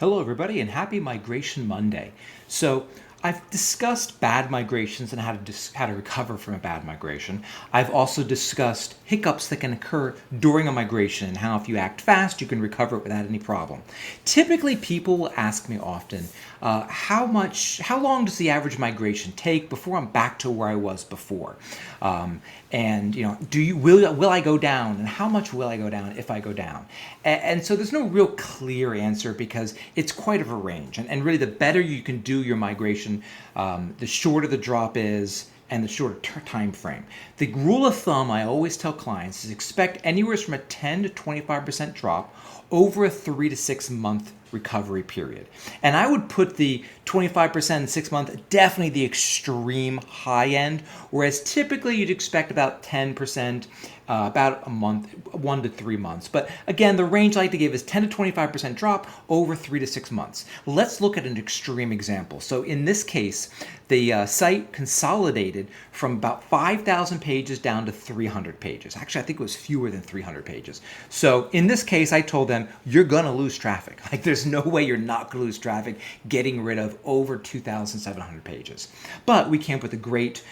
Hello, everybody, and happy Migration Monday. So, I've discussed bad migrations and how to recover from a bad migration. I've also discussed hiccups that can occur during a migration and how, if you act fast, you can recover it without any problem. Typically, people will ask me often, how long does the average migration take before I'm back to where I was before? And will I go down, and how much will I go down if I go down? And so there's no real clear answer because it's quite of a range. And really, the better you can do your migration, the shorter the drop is, and the shorter time frame. The rule of thumb I always tell clients is expect anywhere from a 10 to 25% drop over a 3 to 6 month recovery period. And I would put the 25% 6 month definitely the extreme high end, whereas typically you'd expect about 10%, about a month, 1 to 3 months. But again, the range I like to give is 10 to 25% drop over 3 to 6 months. Let's look at an extreme example. So in this case, the site consolidated from about 5,000 pages down to 300 pages. Actually, I think it was fewer than 300 pages. So in this case, I told them, you're going to lose traffic. Like, there's no way you're not going to lose traffic getting rid of over 2,700 pages. But we came up with a great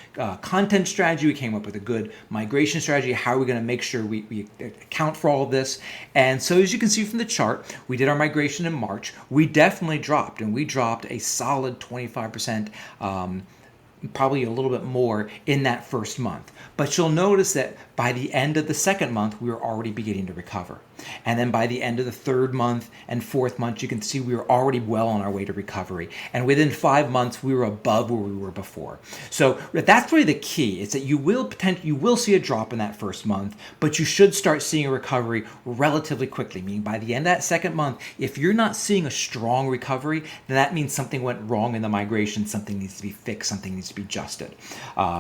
content strategy. We came up with a good migration strategy. How are we going to make sure we account for all of this? And so as you can see from the chart, we did our migration in March. We definitely dropped, and we dropped a solid 25%, probably a little bit more in that first month. But you'll notice that by the end of the second month, we were already beginning to recover. And then by the end of the third month and fourth month, you can see we were already well on our way to recovery. And within 5 months, we were above where we were before. So that's really the key. It's that you will see a drop in that first month, but you should start seeing a recovery relatively quickly. Meaning by the end of that second month, if you're not seeing a strong recovery, then that means something went wrong in the migration. Something needs to be fixed. Something needs to be adjusted.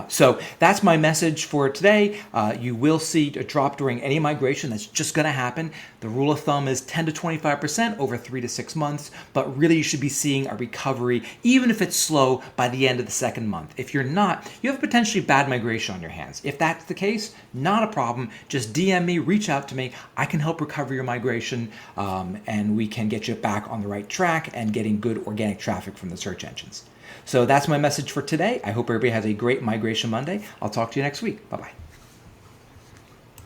So that's my message for today. You will see a drop during any migration. That's just going to happen. The rule of thumb is 10 to 25% over 3 to 6 months, but really you should be seeing a recovery, even if it's slow, by the end of the second month. If you're not, you have potentially bad migration on your hands. If that's the case, not a problem. Just DM me, reach out to me. I can help recover your migration, and we can get you back on the right track and getting good organic traffic from the search engines. So that's my message for today. I hope everybody has a great Migration Monday. I'll talk to you next week. Bye-bye.